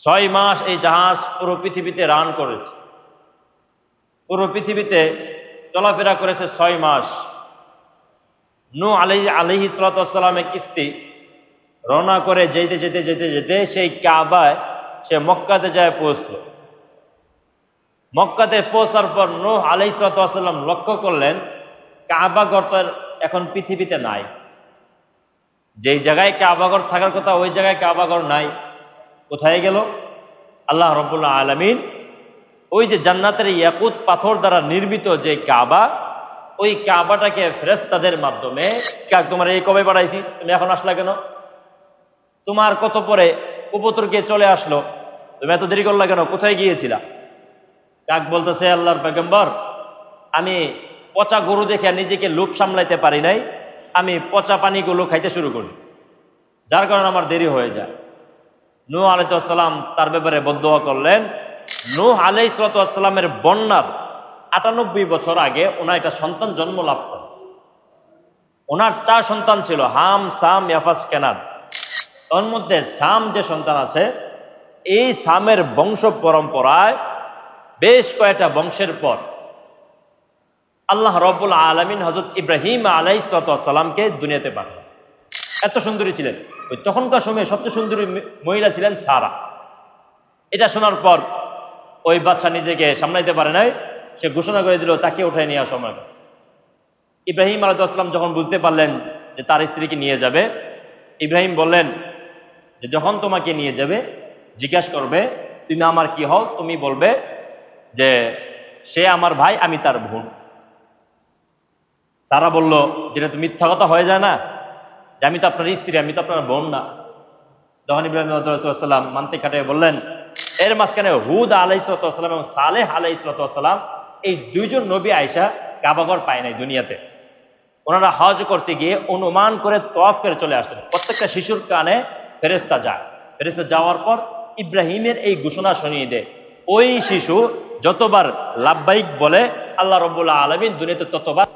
6 মাস এই জাহাজ পুরো পৃথিবীতে রান করেছে, পুরো পৃথিবীতে চলাফেরা করেছে 6 মাস। নূহ আলাইহিস সালামের কিস্তি রওনা করে যেতে যেতে যেতে যেতে সেই কাবায় সে মক্কাতে যায় পৌঁছল। মক্কাতে পৌঁছার পর নূহ আলাইহিস সালাম লক্ষ্য করলেন কাবাঘর তো এখন পৃথিবীতে নাই, যেই জায়গায় কাবাঘর থাকার কথা ওই জায়গায় কাবাঘর নাই। কোথায় গেল? আল্লাহ রাব্বুল আলামিন ওই যে জান্নাতের ইয়াকুত পাথর দ্বারা নির্মিত যে কাবা, ওই কাবাটাকে ফেরেশতাদের মাধ্যমে, কাক তোমার এই কবে পাঠাইছি, তুমি এখন আসলা কেন? তোমার কত পরে কবুতর গিয়ে চলে আসলো, তুমি এত দেরি করলা কেন? কোথায় গিয়েছিলা? কাক বলতেছে, আল্লাহর পয়গম্বর, আমি পচা গরু দেখে নিজেকে লোভ সামলাইতে পারি নাই, আমি পচা পানিগুলো খাইতে শুরু করি, যার কারণে আমার দেরি হয়ে যায়। নূহ আলাইহিস সালাম তার ব্যাপারে বদদোয়া করলেন। নূহ আলাইহিস সালামের বন্যার 98 বছর আগে ওনার একটা সন্তান জন্ম লাভ করে। ওনার 4 সন্তান ছিল, হাম, সাম, ইয়াফাস, কেনান। তার মধ্যে সাম যে সন্তান আছে, এই সামের বংশ পরম্পরায় বেশ কয়েকটা বংশের পর আল্লাহ রাব্বুল আলামিন হযরত ইব্রাহিম আলাইহিস সালামকে দুনিয়াতে পাঠান। এত সুন্দরী ছিলেন, ওই তখনকার সময়ে সবচেয়ে সুন্দরী মহিলা ছিলেন সারা। এটা শোনার পর ওই বাচ্চা নিজেকে সামলাইতে পারে নাই, সে ঘোষণা করে দিল তাকে উঠায় নিয়ে আসো আমার কাছে। ইব্রাহিম আলাইহিস সালাম যখন বুঝতে পারলেন যে তার স্ত্রীকে নিয়ে যাবে, ইব্রাহিম বললেন যে যখন তোমাকে নিয়ে যাবে জিজ্ঞাসা করবে তুমি আমার কি হও, তুমি বলবে যে সে আমার ভাই, আমি তার বোন। সারা বলল যেটা তো মিথ্যা কথা হয়ে যায় না, যে আমি তো আপনার স্ত্রী, আমি তো আপনার বোন না। তখন ইব্রাহিম আলাইহিস সালাম মানতে কাটিয়ে বললেন, এর মাঝখানে হুদ আলাইহিস সালাম এবং সালেহ আলাইহিস সালাম, এই দুইজন নবী আয়েশা কাবাঘর পায় নাই দুনিয়াতে। ওনারা হজ করতে গিয়ে অনুমান করে তওয়াফ করে চলে আসছেন। প্রত্যেকটা শিশুর কানে ফেরেশতা যায়, ফেরেশতা যাওয়ার পর ইব্রাহিমের এই ঘোষণা শুনিয়ে দেয়। ওই শিশু যতবার লাব্বাইক বলে আল্লাহ রাব্বুল আলামিন দুনিয়াতে ততবার।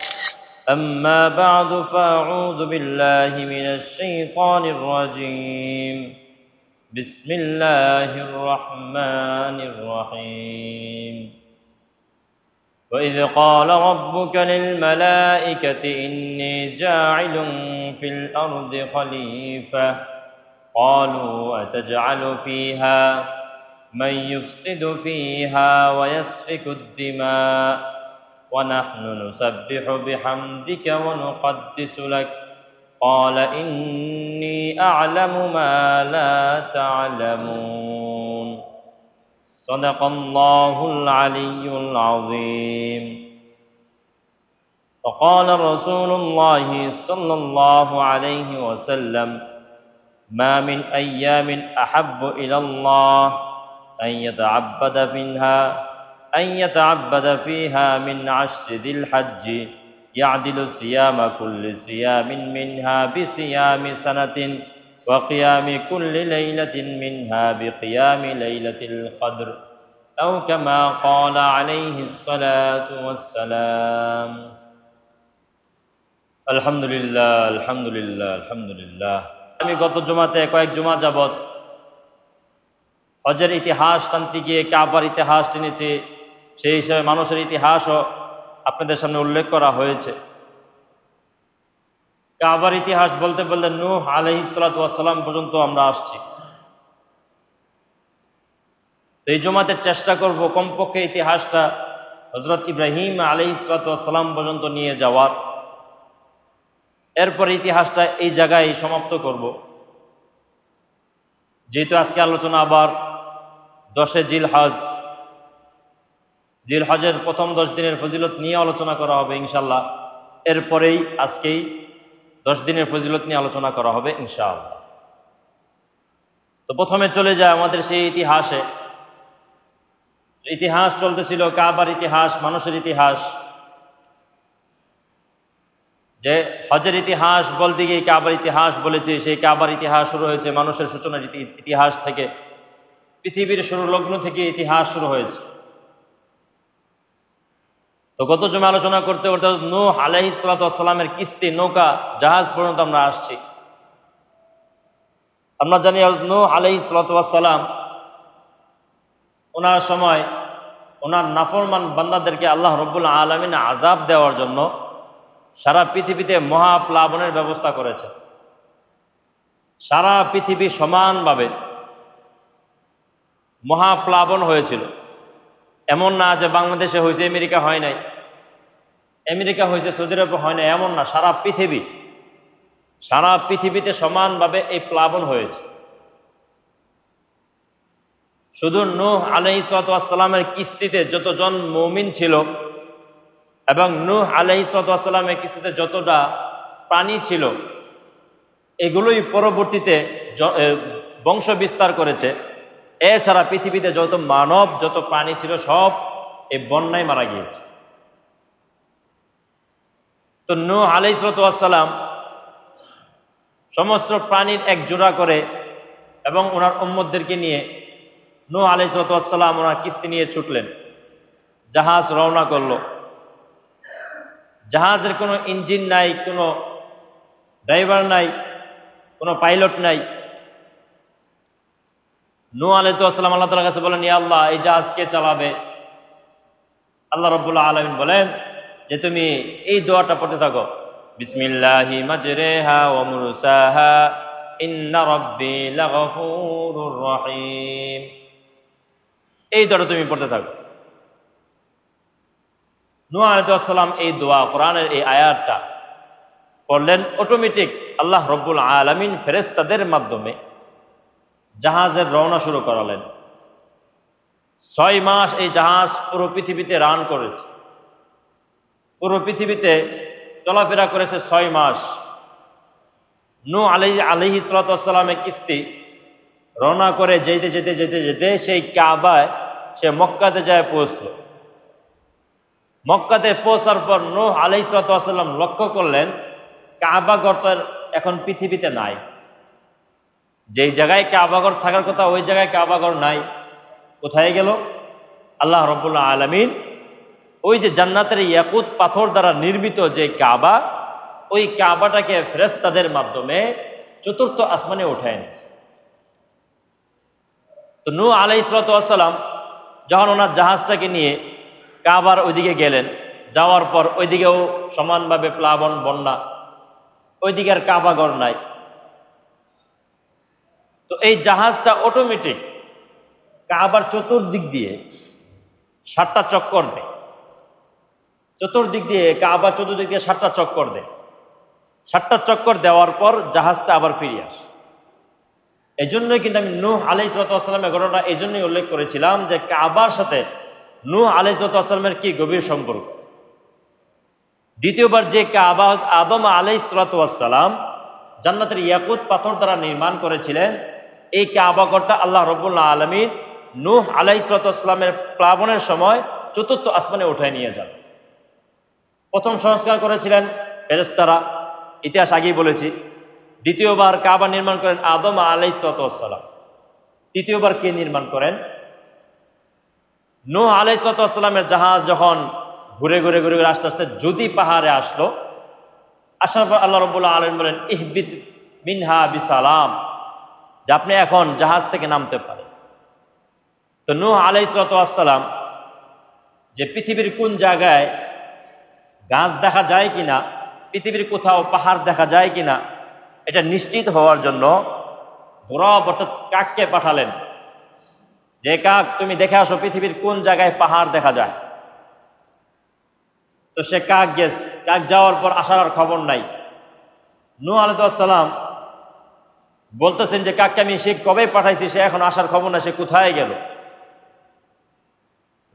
আম্মা বা'দু ফাআউযু বিল্লাহি মিনাশ শাইতানির রাজীম। বিসমিল্লাহির রাহমানির রহিম। وإذ قال ربك للملائكة إني جاعل في الأرض خليفة قالوا أتجعل فيها من يفسد فيها ويسفك الدماء ونحن نسبح بحمدك ونقدس لك قال إني أعلم ما لا تعلمون صدق الله العلي العظيم. وقال رسول الله صلى الله عليه وسلم ما من أيام أحب إلى الله أن يتعبد فيها من 10 ذي الحج يعدل صيام كل صيام منها بصيام سنة وقيام كل ليلة منها بقيام ليلة القدر أو كما قال عليه الصلاة والسلام. الحمد لله الحمد لله الحمد لله. আমি গত জুমাতে কয়েক জুমা যাবত হজের ইতিহাস টানতে গিয়ে কাবার ইতিহাস টেনেছি, সেই হিসাবে মানুষের ইতিহাসও আপনাদের সামনে উল্লেখ করা হয়েছে। কাবার ইতিহাস বলতে বলতে নূহ আলাইহিস সালাম পর্যন্ত আমরা আসছি। তো এই জুমাতে চেষ্টা করব কমপক্ষে ইতিহাসটা হযরত ইব্রাহিম আলাইহিস সালাম পর্যন্ত নিয়ে যাওয়ার। এরপর ইতিহাসটা এই জায়গায় সমাপ্ত করব। যেহেতু আজকে আলোচনা আবার 10 জিলহজের প্রথম 10 দিনের ফজিলত নিয়ে আলোচনা করা হবে ইনশাআল্লাহ। এরপরেই আজকেই 10 দিনের ফজিলত নিয়ে আলোচনা করা হবে ইনশাআল্লাহ। তো প্রথমে চলে যায় আমাদের সেই ইতিহাসে। ইতিহাস চলতেছিল কাবার ইতিহাস, মানুষের ইতিহাস। যে হজের ইতিহাস বলতে গিয়ে কাবার ইতিহাস বলেছে, সেই কাবার ইতিহাস শুরু হয়েছে মানুষের সূচনার ইতিহাস থেকে। পৃথিবীর শুরু লগ্ন থেকে ইতিহাস শুরু হয়েছে। তো গত জমে আলোচনা করতে করতে নূহ আলাইহিস সালামের কিস্তি, নৌকা, জাহাজ পর্যন্ত আমরা আসছি। আমরা জানি নূহ আলাইহিস সালাম ওনার সময় ওনার নাফরমান বান্দাদেরকে আল্লাহ রব্বুল আলামিন আযাব দেওয়ার জন্য সারা পৃথিবীতে মহাপ্লাবনের ব্যবস্থা করেছে। সারা পৃথিবী সমানভাবে মহাপ্লাবন হয়েছিল। এমন না যে বাংলাদেশে হয়েছে আমেরিকা হয় নাই, আমেরিকা হয়েছে সৌদি আরবে হয় নাই, এমন না। সারা পৃথিবীতে সমানভাবে এই প্লাবন হয়েছে। শুধু নূহ আলাইহিস সালামের কিস্তিতে যতজন মুমিন ছিল এবং নূহ আলাইহিস সালামের কিস্তিতে যতটা প্রাণী ছিল, এগুলোই পরবর্তীতে বংশ বিস্তার করেছে। এছাড়া পৃথিবীতে যত মানব যত প্রাণী ছিল সব এই বন্যায় মারা গিয়েছে। তো নূহ আলাইহিস সালাম সমস্ত প্রাণীর এক জোড়া করে এবং ওনার উম্মতদেরকে নিয়ে নূহ আলাইহিস সালাম ওনার কিস্তি নিয়ে ছুটলেন। জাহাজ রওনা করলো। জাহাজের কোনো ইঞ্জিন নাই, কোনো ড্রাইভার নাই, কোনো পাইলট নাই। নূহ আলাইহিস সালাম আল্লাহ তাআলার কাছে বলেন, ইয়া আল্লাহ, এই জাহাজ কে চালাবে? আল্লাহ রাব্বুল আলামিন বলেন যে তুমি এই দোয়াটা পড়তে থাকো, বিসমিল্লাহি মাজরিহা ওয়া মুরসাহা ইন্না রাব্বি লাগফুরুর রহিম। এই দোয়াটা তুমি পড়তে থাকো। নূহ আলাইহিস সালাম এই দোয়া, কোরআনের এই আয়াতটা পড়লেন। অটোমেটিক আল্লাহ রব্বুল আলামিন ফেরেশতাদের মাধ্যমে জাহাজের রওনা শুরু করালেন। 6 মাস এই জাহাজ পুরো পৃথিবীতে রান করেছে, পুরো পৃথিবীতে চলাফেরা করেছে 6 মাস। নূহ আলাইহিস সালামের কিস্তি রওনা করে যেতে যেতে যেতে যেতে সেই কাবায়, সে মক্কাতে যায় পৌঁছল। মক্কাতে পৌঁছার পর নূহ আলাইহিস সালাম লক্ষ্য করলেন কাবাঘর তো এখন পৃথিবীতে নাই। যেই জায়গায় কাবাঘর থাকার কথা ওই জায়গায় কাবাঘর নাই। কোথায় গেল? আল্লাহ রাব্বুল আলামিন ওই যে জান্নাতের ইয়াকুত পাথর দ্বারা নির্মিত যে কাবা, ওই কাবাটাকে ফেরেশতাদের মাধ্যমে চতুর্থ আসমানে উঠায় নিয়েছে। তো নূহ আলাইহিস সালাম যখন ওনার জাহাজটাকে নিয়ে কাবার ওইদিকে গেলেন, যাওয়ার পর ওইদিকেও সমানভাবে প্লাবন, বন্যা, ওইদিকে আর কাবাঘর নাই। তো এই জাহাজটা অটোমেটিক কাবার চতুর্দিক দিয়ে 7টা চক্কর দেয়। চতুর্দিক দিয়ে কাবার চতুর্দিক দিয়ে 7টা চক্কর দেয়। 7টা চক্কর দেওয়ার পর জাহাজটা আবার ফিরে আসে। এই জন্যই কিন্তু আমি নূহ আলাইহিস সালামের ঘটনা এই জন্যই উল্লেখ করেছিলাম যে কাবার সাথে নূহ আলাইহিস সালামের কি গভীর সম্পর্ক। দ্বিতীয়বার যে কাবা আদম আলাইহিস সালাম জান্নাতের ইয়াকুত পাথর দ্বারা নির্মাণ করেছিলেন, এই কাবাঘরটা আল্লাহ রাব্বুল আলামিন নূহ আলাইহিস সালামের প্লাবনের সময় চতুর্থ আসমানে উঠায় নিয়ে যান। প্রথম সংস্কার করেছিলেন ফেরেশতারা, ইতিহাস আগেই বলেছি। দ্বিতীয়বার কাবা নির্মাণ করেন আদম আলাইহিস সালাম। তৃতীয়বার কে নির্মাণ করেন? নূহ আলাইহিস সালামের জাহাজ যখন ঘুরে ঘুরে ঘুরে ঘুরে আস্তে আস্তে যদি পাহাড়ে আসলো, আসার পর আল্লাহ রাব্বুল আলামিন বলেন, ইহবিত মিনহা বিসালাম, যে আপনি এখন জাহাজ থেকে নামতে পারেন। তো নূহ আলাইহিস সালাম যে পৃথিবীর কোন জায়গায় গাছ দেখা যায় কিনা, পৃথিবীর কোথাও পাহাড় দেখা যায় কিনা, এটা নিশ্চিত হওয়ার জন্য গোরব অর্থাৎ কাককে পাঠালেন, যে কাক তুমি দেখে আসো পৃথিবীর কোন জায়গায় পাহাড় দেখা যায়। তো সে কাক গেছে, কাক যাওয়ার পর আসার আর খবর নাই। নূহ আলাইহিস সালাম বলতেছেন যে কাককে আমি সে কবে পাঠাইছি, সে এখন আসার খবর না, সে কোথায় গেল।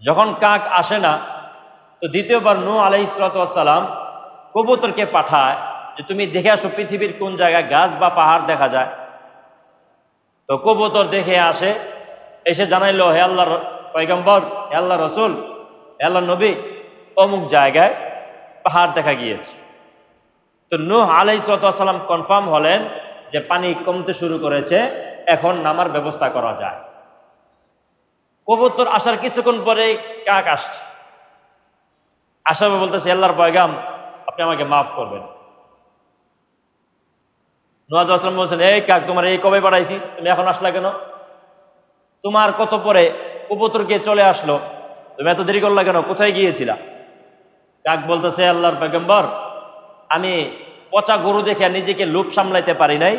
যখন কাক আসে না, তো দ্বিতীয়বার নূহ আলাইহিস সালাম কবুতরকে পাঠায় যে তুমি দেখে আসো পৃথিবীর কোন জায়গায় গাছ বা পাহাড় দেখা যায়। তো কবুতর দেখে আসে, এসে জানাইলো, হে আল্লাহর পয়গম্বর, হে আল্লাহ রসুল, হে আল্লাহ নবী, অমুক জায়গায় পাহাড় দেখা গিয়েছে। তো নূহ আলাইহিস সালাম কনফার্ম হলেন যে পানি কমতে শুরু করেছে, এখন নামার ব্যবস্থা করা যায়। কবুতর আসার কিছুক্ষণ পরে কাক আসছে, আসার পর বলতেছে, আল্লাহর পয়গাম, আপনি আমাকে মাফ করবেন। নূহ আলাইহিস সালাম বলছেন, এই কাক, তোমার এই কবে পাঠাইছি, তুমি এখন আসলা কেন? তোমার কত পরে কবুতরকে চলে আসলো, তুমি এত দেরি করলা কেন, কোথায় গিয়েছিলা? কাক বলতেছে, আল্লাহর পয়গম্বর, আমি পচা গরু দেখে নিজেকে লোভ সামলাইতে পারি নাই,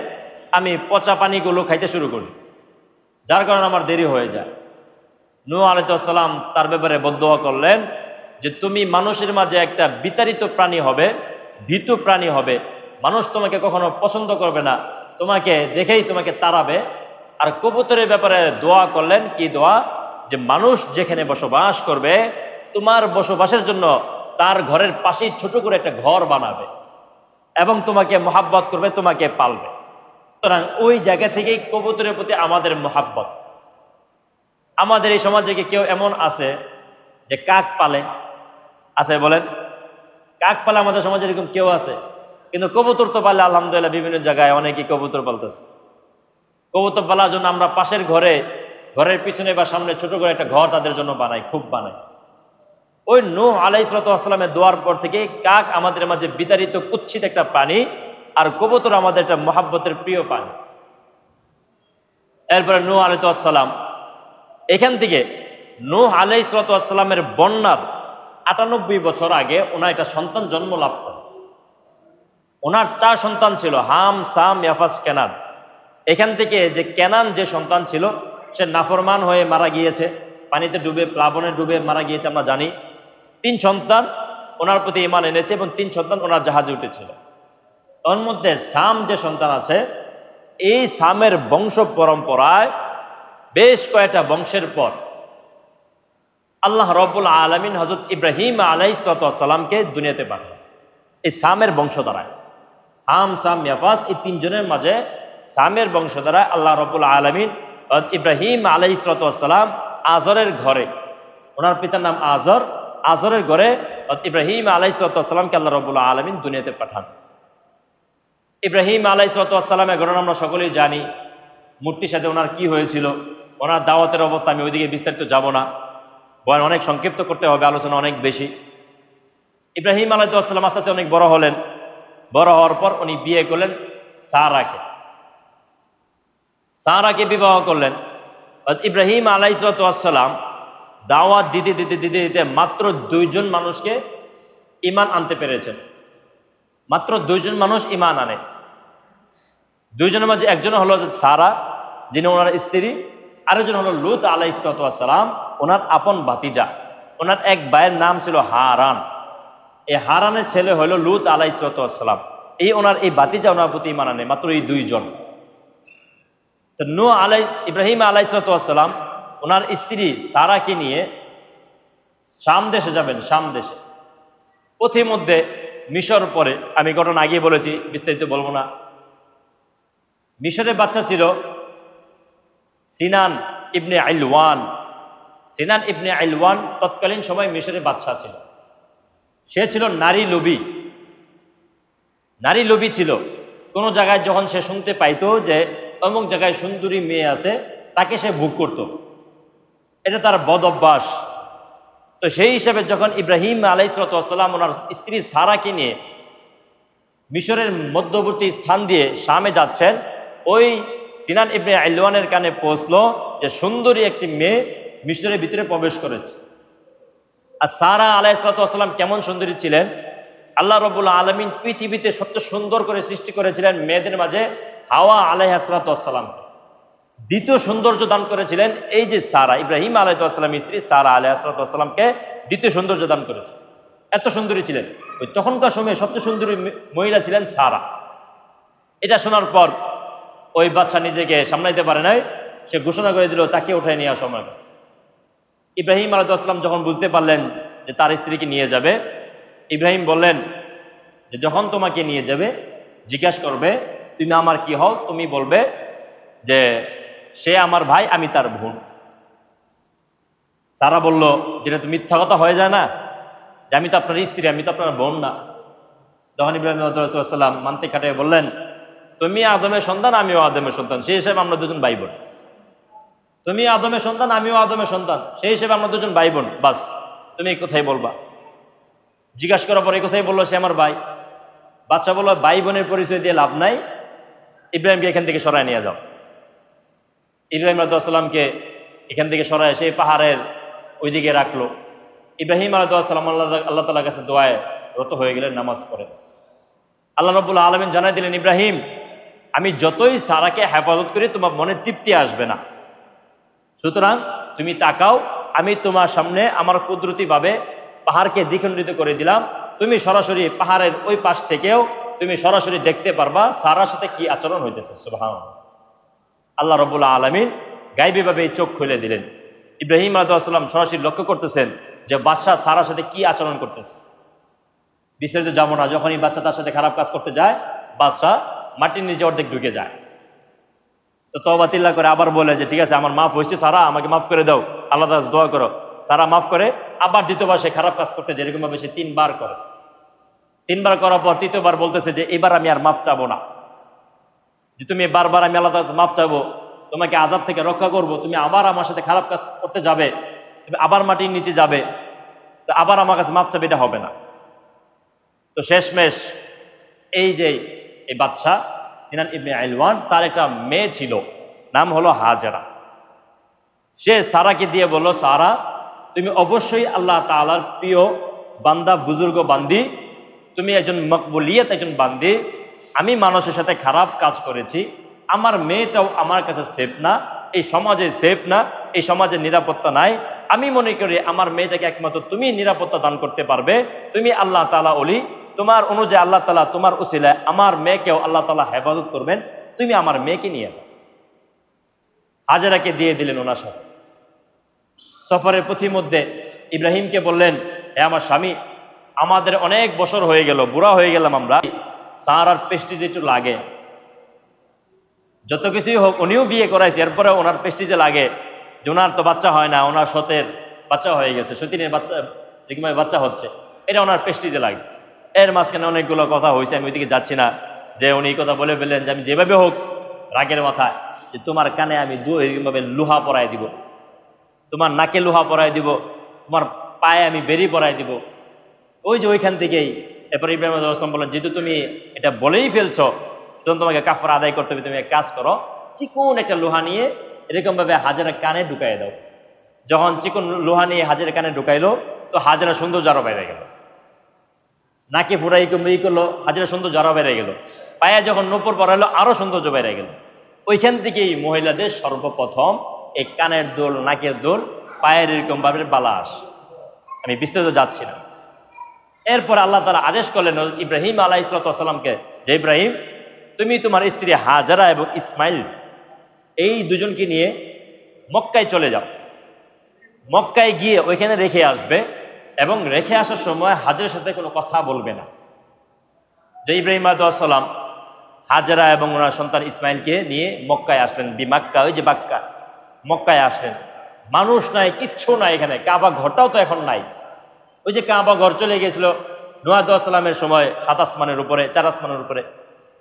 আমি পচা পানিগুলো খাইতে শুরু করি, যার কারণে আমার দেরি হয়ে যায়। নূহ আলাইহিস সালাম তার ব্যাপারে বদদোয়া করলেন যে তুমি মানুষের মাঝে একটা বিতাড়িত প্রাণী হবে, ভীতু প্রাণী হবে, মানুষ তোমাকে কখনো পছন্দ করবে না, তোমাকে দেখেই তোমাকে তাড়াবে। আর কবুতরের ব্যাপারে দোয়া করলেন, কি দোয়া? যে মানুষ যেখানে বসবাস করবে তোমার বসবাসের জন্য তার ঘরের পাশেই ছোট করে একটা ঘর বানাবে এবং তোমাকে মহাব্বত করবে, তোমাকে পালবে। সুতরাং ওই জায়গা থেকেই কবুতরের প্রতি আমাদের মহাব্বত। আমাদের এই সমাজে কি কেউ এমন আছে যে কাক পালে? আছে বলেন? কাক পালে আমাদের সমাজে এরকম কেউ আছে? কিন্তু কবুতর তো পালে আলহামদুলিল্লাহ বিভিন্ন জায়গায় অনেকেই কবুতর পালতেছে। কবুতর পালার জন্য আমরা পাশের ঘরের পিছনে বা সামনে ছোট করে একটা ঘর তাদের জন্য বানাই, খুব বানাই। ওই নূহ আলাইহিস সালামের দোয়ার পর থেকে কাক আমাদের মাঝে বিতাড়িত কুৎসিত একটা প্রাণী, আর কবুতর আমাদের একটা মহাব্বতের প্রিয় প্রাণী। এরপরে নূহ আলাইহিস সালাম, এখান থেকে নূহ আলাইহিস সালামের বন্যার ৯৮ বছর আগে ওনার একটা সন্তান জন্ম লাভ করে। ওনার 4 সন্তান ছিল, হাম, সাম, ইয়াফাস, কেনান। এখান থেকে যে কেনান যে সন্তান ছিল সে নাফরমান হয়ে মারা গিয়েছে, পানিতে ডুবে, প্লাবনে ডুবে মারা গিয়েছে আমরা জানি। 3 সন্তান ওনার প্রতি ঈমান এনেছে এবং 3 সন্তান ওনার জাহাজে উঠেছিল। ওর মধ্যে সাম যে সন্তান আছে, এই সামের বংশ পরম্পরায় বেশ কয়েকটা বংশের পর আল্লাহ রাব্বুল আলামিন হযরত ইব্রাহিম আলাইহিস সালামকে দুনিয়াতে পাঠান এই সামের বংশ দ্বারায়। হাম, সাম, ইয়াফাস, এই 3 জনের মাঝে সামের বংশ দ্বারায় আল্লাহ রাব্বুল আলামিন হযরত ইব্রাহিম আলাইহিস সালাম আজরের ঘরে, ওনার পিতার নাম আজর, আজরের ঘরে হযরত ইব্রাহিম আলাইহিস সালামকে আল্লাহ রাব্বুল আলামিন দুনিয়াতে পাঠান। ইব্রাহিম আলাইহিস সালামের ঘটনা আমরা সকলেই জানি। মূর্তির সাথে ওনার কি হয়েছিল, ওনার দাওয়াতের অবস্থা, আমি ওইদিকে বিস্তারিত যাব না, বয়ান অনেক সংক্ষিপ্ত করতে হবে, আলোচনা অনেক বেশি। ইব্রাহিম আলাইহিস সালাম আস্তে আস্তে অনেক বড় হলেন। বড় হওয়ার পর উনি বিয়ে করলেন সারাকে। সারাকে বিবাহ করলেন। ইব্রাহিম আলাইহিস সালাম দাওয়াত দিতে দিতে দিতে দিতে মাত্র 2 জন মানুষকে ঈমান আনতে পেরেছেন। মাত্র 2 জন মানুষ ঈমান আনে। 2 জনের মাঝে একজন হলো সারা, যিনি ওনার স্ত্রী, আরেকজন হলো লূত আলাইহিস সালাম, ওনার আপন ভাতিজা। ওনার এক ভাইয়ের নাম ছিল হারান। এই হারানের ছেলে হলো লূত আলাইহিস সালাম। এই ওনার এই ভাতিজা ওনার প্রতি ঈমান আনে, মাত্র এই 2 জন। তো ইব্রাহিম আলাইহিস সালাম ওনার স্ত্রী সারাকে নিয়ে শাম দেশে যাবেন। শাম দেশে পথের মধ্যে মিশর পরে, আমি ঘটনা আগে বলেছি, বিস্তারিত বলবো না। মিশরের বাচ্চা ছিল সিনান ইবনে আইলওয়ান। সিনান ইবনে আইলওয়ান তৎকালীন সময় মিশরের বাচ্চা ছিল। সে ছিল নারী লোভী। নারী লোভী ছিল। কোনো জায়গায় যখন সে শুনতে পাইতো যে অমুক জায়গায় সুন্দরী মেয়ে আছে, তাকে সে ভোগ করত। এটা তার বদ অভ্যাস। তো সেই হিসাবে যখন ইব্রাহিম আলাইহিস সালাম ওনার স্ত্রী সারাকে নিয়ে মিশরের মধ্যবর্তী স্থান দিয়ে শামে যাচ্ছেন, ওই সিনান ইবনে আইলওয়ানের কানে পৌঁছলো যে সুন্দরী একটি মেয়ে মিশরের ভিতরে প্রবেশ করেছে। আর সারা আলাইহিস সালাম কেমন সুন্দরী ছিলেন? আল্লাহ রাব্বুল আলামিন পৃথিবীতে সবচেয়ে সুন্দর করে সৃষ্টি করেছিলেন মেয়েদের মাঝে হাওয়া আলাইহিস সালাম। দ্বিতীয় সৌন্দর্য দান করেছিলেন এই যে সারা, ইব্রাহিম আলাইহিস সালামের স্ত্রী সারা আলাইহিস সালামকে দ্বিতীয় সৌন্দর্য দান করেছে। এত সুন্দরী ছিলেন। ওই তখনকার সময়ে সবচেয়ে সুন্দরী মহিলা ছিলেন সারা। এটা শোনার পর ওই বাচ্চা নিজেকে সামলাইতে পারে নাই, সে ঘোষণা করে দিল তাকে উঠায় নিয়ে আসা আমার কাছে। ইব্রাহিম আলাইহিস সালাম যখন বুঝতে পারলেন যে তার স্ত্রীকে নিয়ে যাবে, ইব্রাহিম বললেন যে যখন তোমাকে নিয়ে যাবে জিজ্ঞাসা করবে তুমি আমার কি হও, তুমি বলবে যে সে আমার ভাই, আমি তার বোন। সারা বলল যেটা তো মিথ্যা কথা হয়ে যায় না, যে আমি তো আপনার স্ত্রী, আমি তো আপনার বোন না। তখন ইব্রাহিম আলাইহিস সালাম মানতে কাটিয়ে বললেন তুমি আদমের সন্তান, আমিও আদমের সন্তান, সেই হিসেবে আমরা দুজন ভাই বোন। তুমি আদমের সন্তান, আমিও আদমের সন্তান, সেই হিসেবে আমরা দুজন ভাই বোন। বাস, তুমি এই কথাই বলবা। জিজ্ঞাসা করার পর এই কথাই বললো সে আমার ভাই। বাচ্চা বললো ভাই বোনের পরিচয় দিয়ে লাভ নাই, ইব্রাহিমকে এখান থেকে সরায় নিয়ে যাও। ইব্রাহিম আলাইহিস সালামকে এখান থেকে সরায় সেই পাহাড়ের ওইদিকে রাখলো। ইব্রাহিম আলাইহিস সালাম আল্লাহ তাআলার কাছে দোয়ায় রত হয়ে গেলেন, নামাজ পড়ে। আল্লাহ রাব্বুল আলামিন জানাই দিলেন, ইব্রাহিম, আমি যতই সারাকে হেফাজত করি তোমার মনে তৃপ্তি আসবে না, সুতরাং তুমি তাকাও, আমি তোমার সামনে আমার কুদরতিভাবে পাহাড়কে দ্বিখণ্ডিত করে দিলাম, তুমি সরাসরি পাহাড়ের ওই পাশ থেকেও তুমি সরাসরি দেখতে পারবা সারার সাথে কি আচরণ হইতেছে। সুবহানাল্লাহ। আল্লাহ রাব্বুল আলামিন গায়বীভাবে এই চোখ খুলে দিলেন। ইব্রাহিম আলাইহিস সালাম সরাসরি লক্ষ্য করতেছেন যে বাদশা সারার সাথে কি আচরণ করতেছে। বিস্তারিত যাবো না, যখন এই বাচ্চা তার সাথে খারাপ কাজ করতে যায়, বাদশা মাটির নিচে অর্ধেক ঢুকে যায়। তো তওবা তিল্লা করে আবার বলে যে ঠিক আছে, আমার মাফ হয়েছে, সারা আমাকে মাফ করে দাও, আল্লাহ তাআলা দোয়া করো। সারা মাফ করে, আবার দ্বিতীয়বার সে খারাপ কাজ করতে যেরকম ভাবে সে 3 বার করে। 3 বার করার পর তৃতীয়বার বলতেছে যে এবার আমি আর মাফ চাবো না, যে তুমি বারবার আমি আল্লাহ তাআলা মাফ চাবো, তোমাকে আযাব থেকে রক্ষা করব, তুমি আবার আমার সাথে খারাপ কাজ করতে যাবে, তুমি আবার মাটির নিচে যাবে, তো আবার আমার কাছে মাফ চাবে, এটা হবে না। তো শেষমেশ এই যে এই বাদশা সিনান ইবনে আইলওয়ান, তার একটা মেয়ে ছিল, নাম হলো হাজেরা। সে সারাকে দিয়ে বলল, সারা তুমি অবশ্যই আল্লাহ তাআলার প্রিয় বান্দা, বুজুর্গ বান্দি, তুমি একজন মকবুলিয়ত, একজন বান্দি। আমি মানুষের সাথে খারাপ কাজ করেছি, আমার মেয়েটাও আমার কাছে সেফ না, এই সমাজে সেফ না, এই সমাজে নিরাপত্তা নাই। আমি মনে করি আমার মেয়েটাকে একমাত্র তুমি নিরাপত্তা দান করতে পারবে, তুমি আল্লাহ তাআলা ওলি, তোমার অনুযায়ী আল্লাহ তাআলা তোমার উসিলায় আমার মেয়েকেও আল্লাহ তাআলা হেফাজত করবেন, তুমি আমার মেয়েকে নিয়ে যাও। হাজেরাকে দিয়ে দিলেন ওনার সাথে। সফরের পথিমধ্যে ইব্রাহিমকে বললেন, হে আমার স্বামী, আমাদের অনেক বছর হয়ে গেল, বুড়া হয়ে গেলাম আমরা, সারার প্রেস্টিজ একটু লাগে, যত কিছুই হোক উনিও বিয়ে করাইছে, এরপরে ওনার প্রেস্টিজে লাগে যে ওনার তো বাচ্চা হয় না, ওনার সতের বাচ্চা হয়ে গেছে, সতীনের বাচ্চা যেভাবে বাচ্চা হচ্ছে, এটা ওনার প্রেস্টিজে লাগছে। এর মাঝখানে অনেকগুলো কথা হয়েছে, আমি ওইদিকে যাচ্ছি না, যে উনি এই কথা বলে ফেললেন যে আমি যেভাবে হোক রাগের মাথায় যে তোমার কানে আমি এরকমভাবে লোহা পরাই দিব, তোমার নাকে লোহা পরাই দিব, তোমার পায়ে আমি বেরি পরাই দিব। ওই যে ওইখান থেকেই এরপর ইব্রাহিম আলাইহিস সালাম বললেন, যেহেতু তুমি এটা বলেই ফেলছো, সুতরাং তোমাকে কাফারা আদায় করতে হবে, তুমি এক কাজ করো, চিকন একটা লোহা নিয়ে এরকম ভাবে হাজেরার কানে ঢুকাই দাও। যখন চিকন লোহা নিয়ে হাজেরার কানে ঢুকাইলো, তো হাজেরা সৌন্দর্য আরো বাইরে গেল, নাকে ফুরাই ই করলো, হাজেরা সৌন্দর্য আরো বেড়ে গেল, পায়ে যখন নূপুর পরাইলো আরো সৌন্দর্য বেড়ে গেল। ওইখান থেকেই মহিলাদের সর্বপ্রথম এই কানের দোল, নাকের দোল, পায়ের এরকম ভাবে বালাস। আমি বিস্তারিত যাচ্ছি না। এরপর আল্লাহ তাআলা আদেশ করলেন ইব্রাহিম আলাইহিস সালামকে, যে ইব্রাহিম, তুমি তোমার স্ত্রী হাজেরা এবং ইসমাইল এই দুজনকে নিয়ে মক্কায় চলে যাও, মক্কায় গিয়ে ওইখানে রেখে আসবে, এবং রেখে আসার সময় হাজেরার সাথে কোনো কথা বলবে না। যে ইব্রাহিম আলাইহিস সালাম হাজেরা এবং ওনার সন্তান ইসমাইলকে নিয়ে মক্কায় আসলেন, বিমাক্কা, ওই যে বাক্কা, মক্কায় আসলেন। মানুষ নাই, কিচ্ছু নাই এখানে, কাবা ঘরটাও তো এখন নাই। ওই যে কাবা ঘর চলে গিয়েছিল নূহ আলাইহিস সালামের সময় 7 আসমানের উপরে, 4 আসমানের উপরে।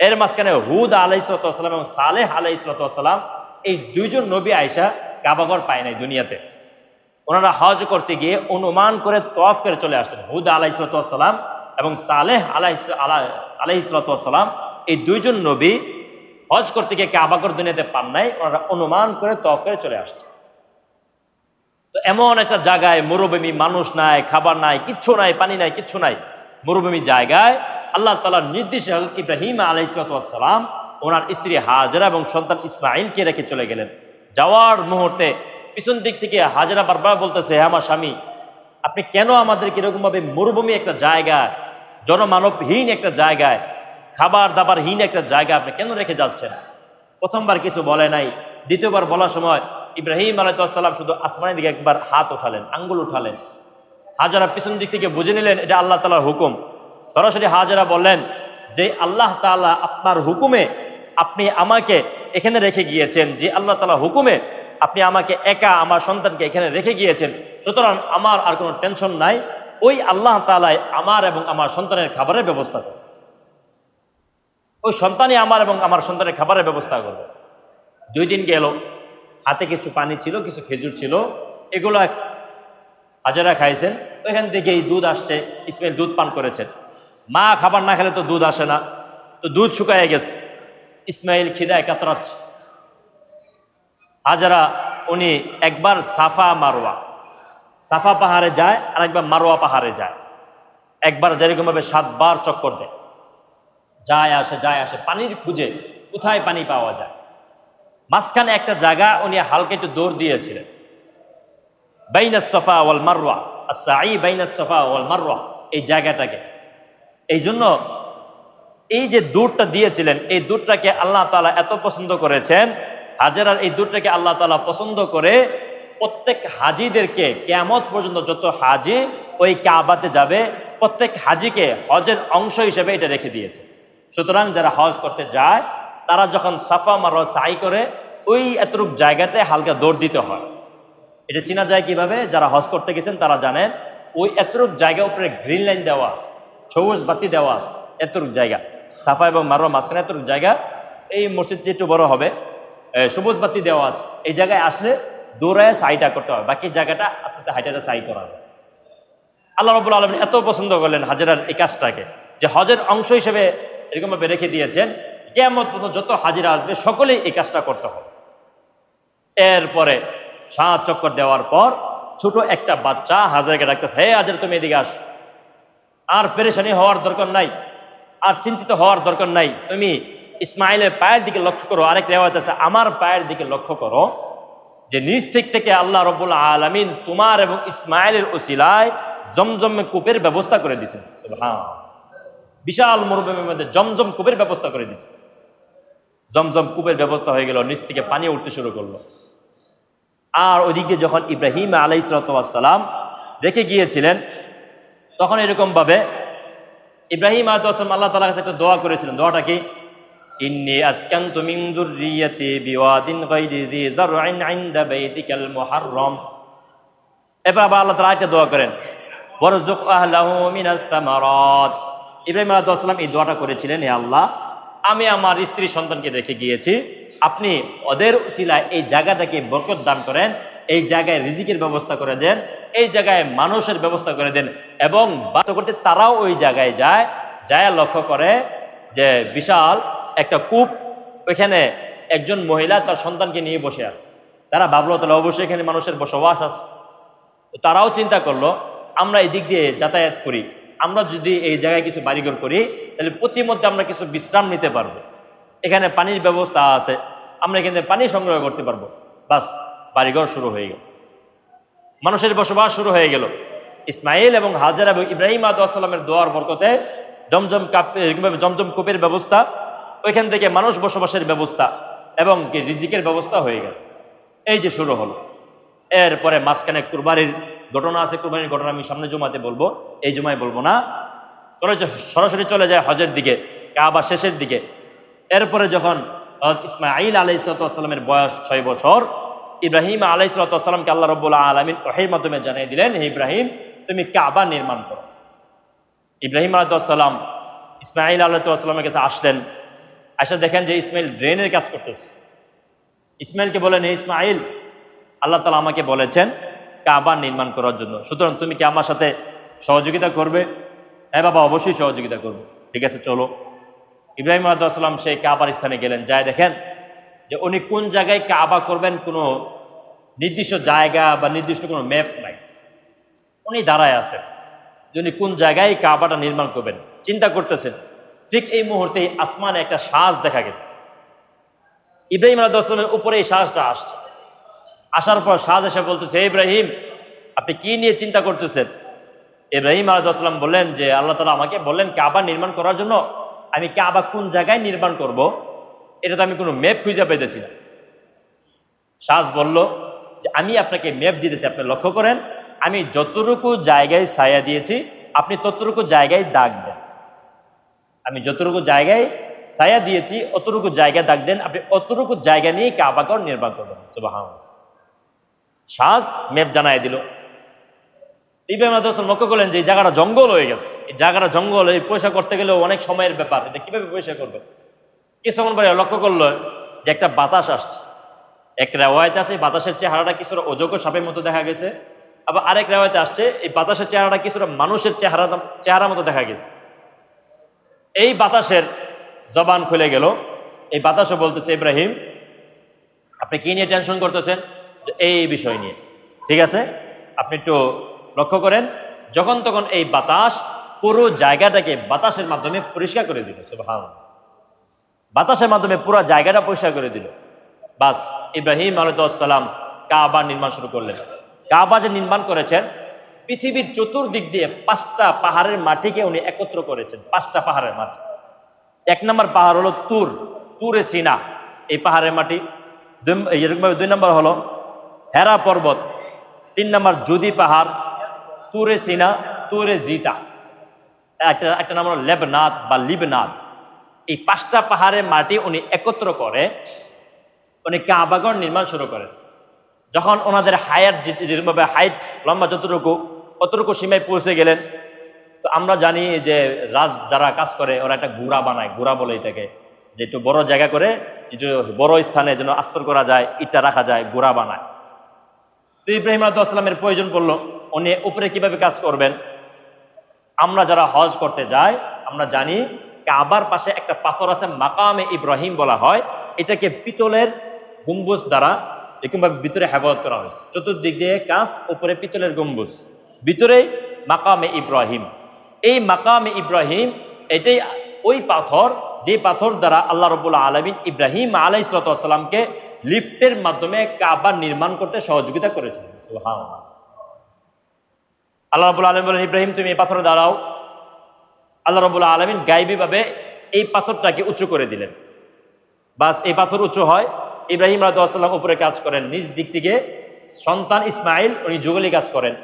এর মাঝখানে হুদ আলাইহিস সালাম এবং সালেহ আলাইহিস সালাম, এই দুইজন নবী আয়েশা কাবা ঘর পায় নাই দুনিয়াতে। ওনারা হজ করতে গিয়ে অনুমান করে তওয়াফ করে চলে আসছেন। হুদ আলাইহিস সালাম এবং সালেহ আলাইহিস সালাম, এই দুইজন নবী হজ করতে গিয়ে কাবা ঘর দুনিয়াতে পান নাই, ওনারা অনুমান করে তওয়াফ করে চলে আসছে। তো এমন একটা জায়গায় মরুভূমি, মানুষ নাই, খাবার নাই, কিচ্ছু নাই, পানি নাই, কিচ্ছু নাই, মরুভূমি জায়গায় আল্লাহ তাআলার নির্দেশে ইব্রাহিম আলাইহিস সালাম ওনার স্ত্রী হাজেরা এবং সন্তান ইসমাইলকে রেখে চলে গেলেন। যাওয়ার মুহূর্তে পিছন দিক থেকে হাজেরা বারবার বলতেছে, হে আমার স্বামী, আপনি কেন আমাদেরকে এরকম ভাবে মরুভূমি একটা জায়গায়, জনমানবহীন একটা জায়গায়, খাবার দাবারহীন একটা জায়গা আপনি কেন রেখে যাচ্ছেন? প্রথমবার কিছু বলে নাই, দ্বিতীয়বার বলার সময় ইব্রাহিম আলাইহিস সালাম শুধু আসমানের দিকে একবার হাত উঠালেন, আঙ্গুল উঠালেন। হাজেরা পিছন দিক থেকে বুঝে নিলেন এটা আল্লাহ তাআলার হুকুম। সরাসরি হাজেরা বললেন যে আল্লাহ তাআলা আপনার হুকুমে আপনি আমাকে এখানে রেখে গিয়েছেন, যে আল্লাহ তাআলা হুকুমে আপনি আমাকে একা আমার সন্তানকে এখানে রেখে গিয়েছেন, সুতরাং আমার আর কোনো টেনশন নাই, ওই আল্লাহ তাআলাই আমার এবং আমার সন্তানের খাবারের ব্যবস্থা করবে, ওই সন্তানই আমার এবং আমার সন্তানের খাবারের ব্যবস্থা করবে। 2 দিন গেল, হাতে কিছু পানি ছিল, কিছু খেজুর ছিল, এগুলো হাজেরা খাইছেন। ওইখান থেকে এই দুধ আসছে, ইসমাইল দুধ পান করেছেন। মা খাবার না খেলে তো দুধ আসে না, তো দুধ শুকায় গেছে, ইসমাইল খিদায় কাতরাচ্ছে। হাজেরা উনি একবার সাফা মারোয়া, সাফা পাহাড়ে যায় আর একবার মারোয়া পাহাড়ে যায়। একবার যেরকম ভাবে 7 বার চক্কর দেয়, যায় আসে পানির খুঁজে কোথায় পানি পাওয়া যায়। মাঝখানে একটা জায়গা উনি হালকা একটু দৌড় দিয়েছিলেন, বাইনাস সাফা ওয়াল মারওয়া, আস-সাই বাইনাস সাফা ওয়াল মারওয়া, এই জায়গাটাকে। এই জন্য এই যে দূরটা দিয়েছিলেন, এই দূরটাকে আল্লাহ তাআলা এত পছন্দ করেছেন, হাজেরার এই দূরটাকে আল্লাহ তাআলা পছন্দ করে প্রত্যেক হাজিদেরকে কিয়ামত পর্যন্ত যত হাজি ওই কাবাতে যাবে, প্রত্যেক হাজিকে হজের অংশ হিসেবে এটা রেখে দিয়েছে। সুতরাং যারা হজ করতে যায় তারা যখন সাফা মারওয়া সাই করে ওই এতটুক জায়গাতে হালকা দৌড় দিতে হয়। এটা চেনা যায় কিভাবে? যারা হজ করতে গেছেন তারা জানেন, ওই এতটুক জায়গা উপরে গ্রিন লাইন দেওয়া আছে, সবুজ বাতি দেওয়া আছে, এতটুক জায়গা সাফা এবং মারওয়া মাঝখানে এতটুক জায়গা, এই মসজিদটি একটু বড় হবে, সবুজ বাতি দেওয়া আছে। এই জায়গায় আসলে দৌড়ায় সাইটা করতে হবে, বাকি জায়গাটা আস্তে আস্তে হাইটাতে সাই করা হবে। আল্লাহ রাব্বুল আলামিন এত পছন্দ করলেন হাজেরার এই কাজটাকে, যে হজের অংশ হিসেবে এরকমভাবে রেখে দিয়েছেন, কিয়ামত পর্যন্ত যত হাজিরা আসবে সকলেই এই কাজটা করতে হবে। এরপরে 7 চক্কর দেওয়ার পর ছোট একটা বাচ্চা হাজেরাকে ডাকতেছে, হে হাজেরা তুমি এদিকে আস, আর পেরেশানি হওয়ার দরকার নাই, আর চিন্তিত হওয়ার দরকার নাই, তুমি ইসমাইলের পায়ের দিকে লক্ষ্য করো। আরেক রিওয়ায়াত আছে আমার পায়ের দিকে লক্ষ্য করো, যে নিজ থেকে আল্লাহ রাব্বুল আলামিন তোমার এবং ইসমাইলের উসিলায় জমজম কূপের ব্যবস্থা করে দিয়েছেন। সুবহানাল্লাহ, বিশাল মরুভূমির মধ্যে জমজম কূপের ব্যবস্থা করে দিয়েছে। জমজম কূপের ব্যবস্থা হয়ে গেল, নিচ থেকে পানি উঠতে শুরু করলো। আর ওইদিক দিয়ে যখন ইব্রাহিম আলাইহিস সালাম রেখে গিয়েছিলেন, তখন এরকম ভাবে ইব্রাহিম আলাইহিস সালাম আল্লাহ তাআলার কাছে একটা দোয়া করেছিলেন। দোয়াটা কি? ইন্নী আসকানতু মিন যুররিয়াতি বিওয়াদিন গায়রি যি যারইন ইনদা বাইতিকাল মুহাররম। এবার আবার আল্লাহ তাআলা একটা দোয়া করেন, ওয়ারযুক আহলাহু মিনাস সামারাত। ইব্রাহিম আলাইহিস সালাম এই দোয়াটা করেছিলেন, হে আল্লাহ, আমি আমার স্ত্রী সন্তানকে রেখে গিয়েছি, আপনি ওদের উসিলায় এই জায়গাটাকে বরকত দান করেন, এই জায়গায় রিজিকের ব্যবস্থা করে দেন, এই জায়গায় মানুষের ব্যবস্থা করে দেন। এবং বাত করতে তারাও ওই জায়গায় যায়, যায় লক্ষ্য করে যে বিশাল একটা কূপ, ওইখানে একজন মহিলা তার সন্তানকে নিয়ে বসে আছে। তারা ভাবলো তাহলে অবশ্যই এখানে মানুষের বসবাস আছে। তারাও চিন্তা করলো আমরা এই দিক দিয়ে যাতায়াত করি, আমরা যদি এই জায়গায় কিছু বাড়িঘর করি তাহলে প্রতিমধ্যে আমরা কিছু বিশ্রাম নিতে পারবো, এখানে পানির ব্যবস্থা আছে, আমরা এখানে পানি সংগ্রহ করতে পারবো। বাস, বাড়িঘর শুরু হয়ে গেল, মানুষের বসবাস শুরু হয়ে গেল। ইসমাইল এবং হাজেরা এবং ইব্রাহিম আলাইহিস সালামের দোয়ার বরকতে জমজম কূপের ব্যবস্থা, ওইখান থেকে মানুষ বসবাসের ব্যবস্থা এবং রিজিকের ব্যবস্থা হয়ে গেল। এই যে শুরু হলো। এরপরে মাঝখানে কুরবানির ঘটনা আছে, কুরবানির ঘটনা আমি সামনে জুমাতে বলবো, এই জুমায় বলবো না। সরাসরি চলে যায় হজের দিকে, কাবা শেষের দিকে। এরপরে যখন ইসমাইল আলাইহিস সালামের বয়স 6 বছর, ইব্রাহিম আলাইহিস সালামকে আল্লাহ রাব্বুল আলামিন ওহীর মাধ্যমে জানিয়ে দিলেন, হে ইব্রাহিম, তুমি কাবা নির্মাণ করো। ইব্রাহিম আলাইহিস সালাম ইসমাইল আলাইহিস সালামের কাছে আসলেন, আসলে দেখেন যে ইসমাইল ড্রেনের কাজ করতেছে। ইসমাইলকে বলেন, হে ইসমাইল, আল্লাহ তাআলা আমাকে বলেছেন কাবা নির্মাণ করার জন্য, সুতরাং তুমি কি আমার সাথে সহযোগিতা করবে? হ্যাঁ বাবা, অবশ্যই সহযোগিতা করবো। ঠিক আছে, চলো। ইব্রাহিম আলাইহিস সালাম সেই কাবার স্থানে গেলেন, যায় দেখেন যে উনি কোন জায়গায় কাবা করবেন কোনো নির্দিষ্ট জায়গা বা নির্দিষ্ট কোনো ম্যাপ নাই। উনি দাঁড়ায় আছেন যে উনি কোন জায়গায় কাবাটা নির্মাণ করবেন, চিন্তা করতেছেন। ঠিক এই মুহূর্তে আসমানে একটা সাজ দেখা গেছে। ইব্রাহিম আলাইহিস সালামের উপরে এই সাজটা আসছে। আসার পর সাজ এসে বলতেছে, ইব্রাহিম, আপনি কি নিয়ে চিন্তা করতেছেন? ইব্রাহিম আলাইহিস সালাম বললেন যে আল্লাহ তাআলা আমাকে বললেন কাবা নির্মাণ করার জন্য, আমি কাবা কোন জায়গায় নির্মাণ করব এটা তো আমি কোনো ম্যাপ খুঁজে পেতেছি না। সাজ বলল যে আমি আপনাকে ম্যাপ দিতেছি, আপনি লক্ষ্য করেন, আমি যতটুকু জায়গায় ছায়া দিয়েছি আপনি ততটুকু জায়গায় দাগ দেন। আমি যতটুকু জায়গায় ছায়া দিয়েছি অতটুকু জায়গায় দাগ দেন, আপনি অতটুকু জায়গা নিয়ে কাবাঘর নির্মাণ করবেন। সুবহানাল্লাহ। সাজ ম্যাপ জানাই দিল। ইব্রাহিম আলাইহিস সালাম লক্ষ্য করলেন যে এই জায়গাটা জঙ্গল হয়ে গেছে, এই জায়গাটা জঙ্গল, এই পয়সা করতে গেলেও অনেক সময়ের ব্যাপার, এটা কিভাবে পয়সা করবে? কিছুক্ষণ পরে লক্ষ্য করলো যে একটা বাতাস আসছে। এক রেওয়ায়েতে আছে বাতাসের চেহারাটা কিছুটা অযোগ্য সাপের মতো দেখা গেছে, আবার আরেক রেওয়ায়েতে আসছে এই বাতাসের চেহারাটা কিছুটা মানুষের চেহারা মতো দেখা গেছে। এই বাতাসের জবান খুলে গেল। এই বাতাসও বলতেছে, ইব্রাহিম, আপনি কি নিয়ে টেনশন করতেছেন? এই বিষয় নিয়ে। ঠিক আছে, আপনি একটু লক্ষ্য করেন, যখন তখন এই বাতাস পুরো জায়গাটাকে বাতাসের মাধ্যমে পরিষ্কার করে দিল। সুবহানাল্লাহ, বাতাসের মাধ্যমে পুরো জায়গাটা পরিষ্কার করে দিল। বাস, ইব্রাহিম আলাইহিস সালাম কাবা নির্মাণ শুরু করলেন। কাবা যে নির্মাণ করেছেন, পৃথিবীর চতুর্দিক দিয়ে 5টা পাহাড়ের মাটিকে উনি একত্র করেছেন। 5টা পাহাড়ের মাটি। 1 নম্বর পাহাড় হলো তুরে সিনা, এই পাহাড়ের মাটি। এরকমভাবে 2 নম্বর হলো হেরা পর্বত। 3 নম্বর জুদি পাহাড়, তুরে সিনা, তুরে জিতা। একটা নাম হলো লেবনাথ বা লিবনাথ। এই 5টা পাহাড়ের মাটি উনি একত্র করে উনি কাবাগর নির্মাণ শুরু করেন। যখন ওনাদের যেভাবে হাইট লম্বা যতটুকু অতটুকু সীমায় পৌঁছে গেলেন, তো আমরা জানি যে যারা কাজ করে ওরা একটা গুড়া বানায়, গুড়া বলে এটাকে, যে একটু বড় জায়গা করে একটু বড় স্থানে যেন আস্তর করা যায়, ইটটা রাখা যায়, গুড়া বানায়। তো ইব্রাহিম আলাইহিস সালামের প্রয়োজন পড়লো, উনি উপরে কিভাবে কাজ করবেন। আমরা যারা হজ করতে যাই আমরা জানি কাবার পাশে একটা পাথর আছে, মাকামে ইব্রাহিম বলা হয়। এটাকে পিতলের গম্বুজ দ্বারা এরকমভাবে ভিতরে হেফাজত করা হয়েছে। চতুর্দিক দিয়ে কাজ, উপরে পিতলের গম্বুজ, ভিতরে মাকামে ইব্রাহিম। এই মাকামে ইব্রাহিম এটাই ওই পাথর, যে পাথর দ্বারা আল্লাহ রাব্বুল আলামিন ইব্রাহিম আলাইহিস সালামকে লিফটের মাধ্যমে কাবা নির্মাণ করতে সহযোগিতা করেছিলেন। সুবহানাল্লাহ। আল্লাহ রাব্বুল আলামিন বলেন, ইব্রাহিম তুমি এই পাথরে দাঁড়াও। আল্লাহ রাব্বুল আলামিন গায়বীভাবে এই পাথরটাকে উঁচু করে দিলেন। বাস, এই পাথর উঁচু হয়। ইব্রাহিম আলাইহিস সালাম উপরে কাজ করেন, নিজ দিক থেকে সন্তান ইসমাইল উনি যুগলি কাজ করেন।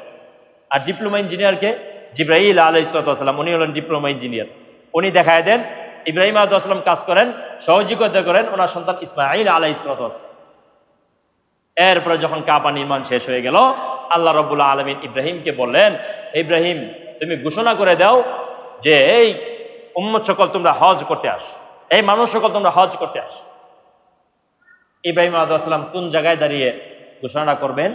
আর ডিপ্লোমা ইঞ্জিনিয়ারকে জিব্রাইল আলাইহিস সালাম, উনি হলেন ডিপ্লোমা ইঞ্জিনিয়ার। উনি দেখায় দেন, ইব্রাহিম আলাইহিস সালাম কাজ করেন, সহযোগিতা করেন ওনার সন্তান ইসমাইল আলাইহিস সালাম। এরপরে যখন কাবা নির্মাণ শেষ হয়ে গেল, আল্লাহ রাব্বুল আলামিন ইব্রাহিমকে বললেন, ইব্রাহিম তুমি ঘোষণা করে দাও যে এই উম্মত সকল তোমরা হজ করতে আসো, এই মানুষ সকল তোমরা হজ করতে আসো। ইব্রাহিম আলাইহিস সালাম কোন জায়গায় দাঁড়িয়ে ঘোষণা করবেন?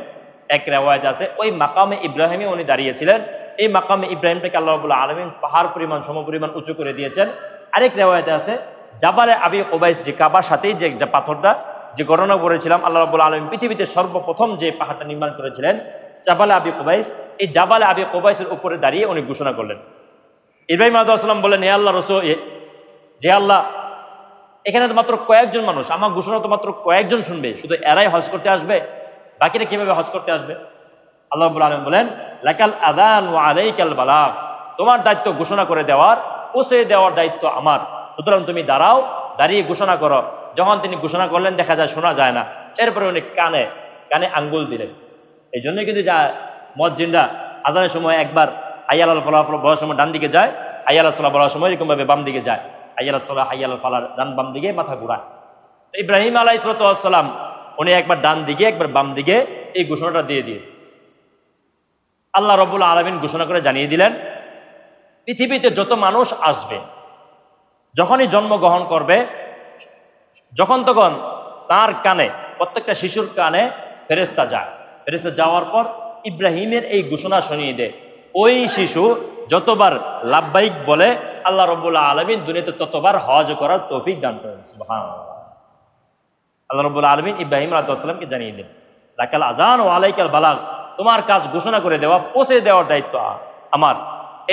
এক রিওয়ায়াত আছে ওই মাকামে ইব্রাহিমে উনি দাঁড়িয়েছিলেন। এই মাকামে ইব্রাহিমটাকে আল্লাহ রাব্বুল আলামিন পাহাড় পরিমাণ সমপরিমাণ উঁচু করে দিয়েছেন। আরেক রিওয়ায়াতে আছে জাবালে আবি কুবাইস, যে কাবার সাথেই যে পাথরটা যে ঘটনা করেছিলাম, আল্লাহ রাব্বুল আলামিন পৃথিবীতে সর্বপ্রথম যে পাহাড়টা নির্মাণ করেছিলেন জাবালে আবি কুবাইস, এই জাবালে আবি কুবাইসের উপরে দাঁড়িয়ে উনি ঘোষণা করলেন। ইব্রাহিম আলাইহিস সালাম বললেন, হে আল্লাহ রাসূল, যে আল্লাহ এখানে তো মাত্র কয়েকজন মানুষ, আমার ঘোষণা তো মাত্র কয়েকজন শুনবে, শুধু এরাই হজ করতে আসবে, বাকিরা কিভাবে হজ করতে আসবে? আল্লাহ রাব্বুল আলামিন বলেন, লাকাল আযান ওয়া আলাইকাল বালাগ, তোমার দায়িত্ব ঘোষণা করে দেওয়ার, পৌঁছে দেওয়ার দায়িত্ব আমার। সুতরাং তুমি দাঁড়াও, দাঁড়িয়ে ঘোষণা করো। যখন তিনি ঘোষণা করলেন দেখা যায় শোনা যায় না, এরপরে উনি কানে কানে আঙ্গুল দিলেন। এই জন্য কিন্তু যা মুয়াজ্জিনরা আযানের সময় একবার হাইয়া আলাল ফালাহ বলার সময় ডান দিকে যায়, হাইয়া আলাস সালাহ বলার সময় এরকমভাবে বাম দিকে যায়, হাইয়া আলাস সালাহ হাইয়া আলাল ফালাহ ডান বাম দিকে মাথা ঘুরায়। তো ইব্রাহিম আলাইহিস সালাম উনি একবার ডান দিকে একবার বাম দিকে এই ঘোষণাটা দিয়ে আল্লাহ রাব্বুল আলামিন ঘোষণা করে জানিয়ে দিলেন, পৃথিবীতে যত মানুষ আসবে, যখনই জন্মগ্রহণ করবে, যখন তখন তার কানে, প্রত্যেকটা শিশুর কানে ফেরেশতা যায়। ফেরেশতা যাওয়ার পর ইব্রাহিমের এই ঘোষণা শুনিয়ে দেয়। ওই শিশু যতবার লাব্বাইক বলে আল্লাহ রাব্বুল আলামিন দুনিয়াতে ততবার হজ করার তৌফিক দান করেন। সুবহানাল্লাহ। আল্লাহ রাব্বুল আলামিন ইব্রাহিম আলাইহিস সালামকে জানিয়ে দেন, লাকাল আযান ওয়া আলাইকাল বালাগ, তোমার কাজ ঘোষণা করে দেওয়া, পৌঁছে দেওয়ার দায়িত্ব আমার।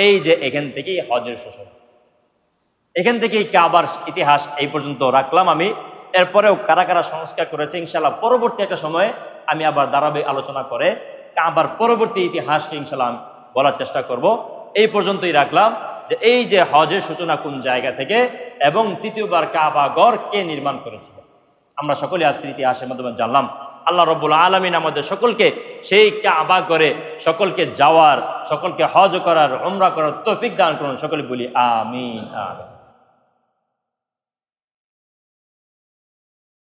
এই যে এখান থেকেই হজের শুরু, এখান থেকেই কাবার ইতিহাস এই পর্যন্ত রাখলাম আমি। এরপরেও কারা কারা সংস্কার করেছে ইনশাআল্লাহ পরবর্তী একটা সময়ে আমি আবার ধারাবাহিক আলোচনা করে কাবার পরবর্তী ইতিহাসকে ইনশাআল্লাহ আমি বলার চেষ্টা করব। এই পর্যন্তই রাখলাম যে এই যে হজের সূচনা কোন জায়গা থেকে এবং তৃতীয়বার কাবা ঘর কে নির্মাণ করেছিল, আমরা সকলে আজকের ইতিহাসের মাধ্যমে জানলাম। আল্লাহ রাব্বুল আলামিন আমাদের সকলকে সেই কাবা করে সকলকে যাওয়ার, সকলকে হজ করার, উমরা করার তৌফিক দান করুন। সকলে বলি আমিন আমিন।